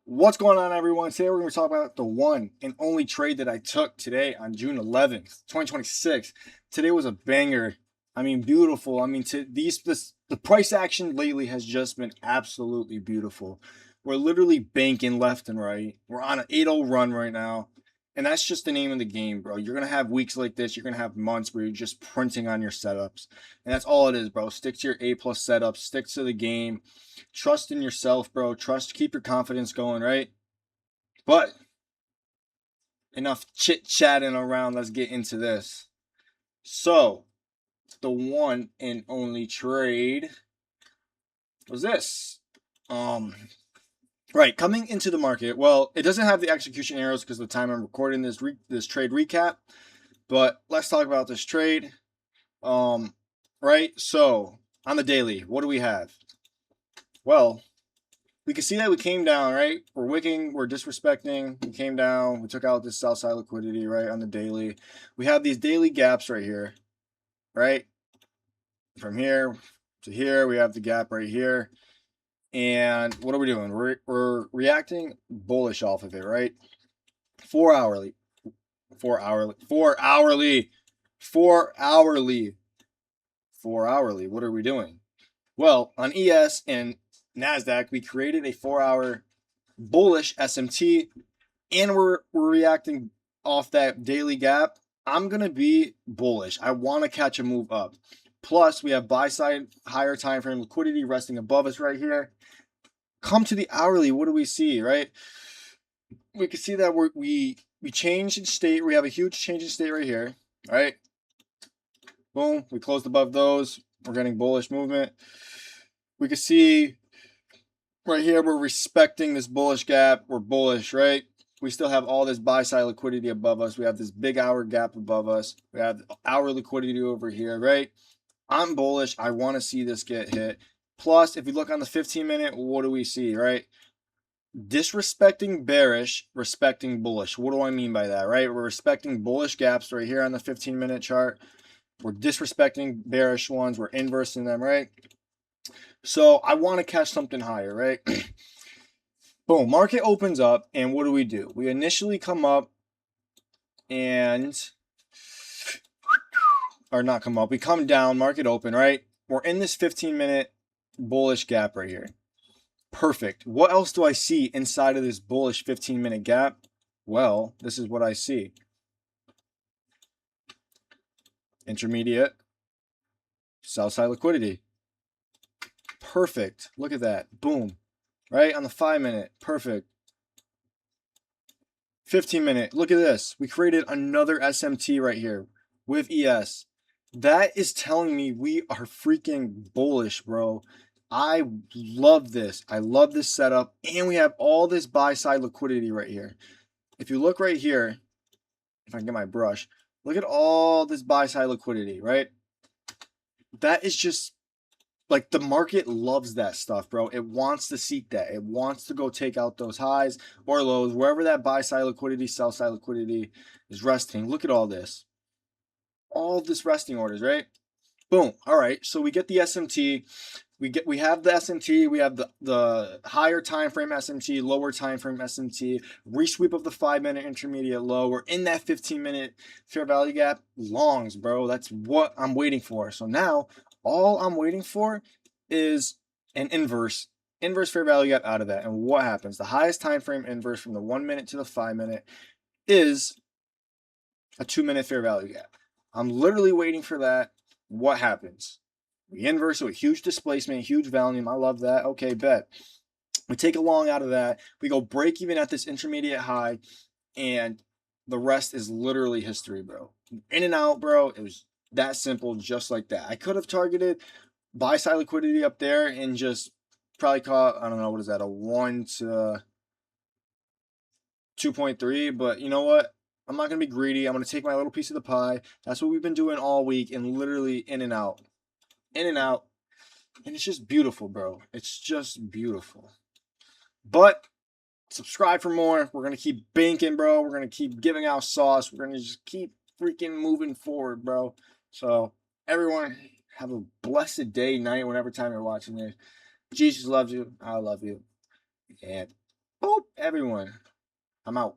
What's going on, everyone? Today we're going to talk about the one and only trade that I took today on June 11th, 2026. Today was a banger. I mean, beautiful. I mean, the price action lately has just been absolutely beautiful. We're literally banking left and right. We're on an 8-0 run right now. And that's just the name of the game, bro. You're going to have weeks like this. You're going to have months where you're just printing on your setups. And that's all it is, bro. Stick to your A-plus setups. Stick to the game. Trust in yourself, bro. Keep your confidence going, right? But enough chit chatting around. Let's get into this. So, the one and only trade was this. Right, coming into the market. Well, it doesn't have the execution arrows because of the time I'm recording this trade recap. But let's talk about this trade. Right. So on the daily, what do we have? Well, we can see that we came down, right? We're wicking, we're disrespecting, we came down, we took out this sell side liquidity, right, on the daily. We have these daily gaps right here, right? From here to here, we have the gap right here. And what are we doing? We're reacting bullish off of it, right? 4 hourly. 4 hourly. 4 hourly. 4 hourly. 4 hourly. What are we doing? Well, on ES and NASDAQ, we created a 4-hour bullish SMT, and we're reacting off that daily gap. I'm going to be bullish. I want to catch a move up. Plus, we have buy side higher time frame liquidity resting above us right here. Come to the hourly. What do we see, right? We can see that we changed in state. We have a huge change in state right here, right? Boom. We closed above those. We're getting bullish movement. We can see right here, we're respecting this bullish gap. We're bullish, right? We still have all this buy side liquidity above us. We have this big hour gap above us. We have our liquidity over here, right? I'm bullish. I want to see this get hit. Plus, if you look on the 15-minute, what do we see, right? Disrespecting bearish, respecting bullish. What do I mean by that, right? We're respecting bullish gaps right here on the 15-minute chart. We're disrespecting bearish ones. We're inversing them, right? So I want to catch something higher, right? Boom, market opens up, and what do? We initially come up and, or not come up, we come down, market open, right? We're in this 15-minute bullish gap right here. Perfect. What else do I see inside of this bullish 15-minute gap? Well, this is what I see. Intermediate, sell side liquidity. Perfect. Look at that. Boom. Right on the 5-minute. Perfect. 15-minute. Look at this. We created another SMT right here with ES. That is telling me we are freaking bullish, bro. I love this. I love this setup. And we have all this buy side liquidity right here. If you look right here, if I can get my brush, look at all this buy side liquidity, right? That is just like the market loves that stuff, bro. It wants to seek that. It wants to go take out those highs or lows, wherever that buy side liquidity, sell side liquidity is resting. Look at all this. All this resting orders, right? Boom. All right. So we get the SMT. We have the SMT. We have the higher time frame SMT, lower time frame SMT, resweep of the 5-minute intermediate low. We're in that 15-minute fair value gap. Longs, bro. That's what I'm waiting for. So now all I'm waiting for is an inverse fair value gap out of that. And what happens? The highest time frame inverse from the 1-minute to the 5-minute is a 2-minute fair value gap. I'm literally waiting for that. What happens? We inverse it with huge displacement, huge volume. I love that. Okay, bet. We take a long out of that. We go break even at this intermediate high, and the rest is literally history, bro. In and out, bro. It was that simple, just like that. I could have targeted buy side liquidity up there and just probably caught, I don't know, what is that, a 1 to 2.3, but you know what? I'm not going to be greedy. I'm going to take my little piece of the pie. That's what we've been doing all week, and literally in and out. In and out. And it's just beautiful, bro. It's just beautiful. But subscribe for more. We're going to keep banking, bro. We're going to keep giving out sauce. We're going to just keep freaking moving forward, bro. So, everyone, have a blessed day, night, whatever time you're watching this. Jesus loves you. I love you. And Boop, everyone. I'm out.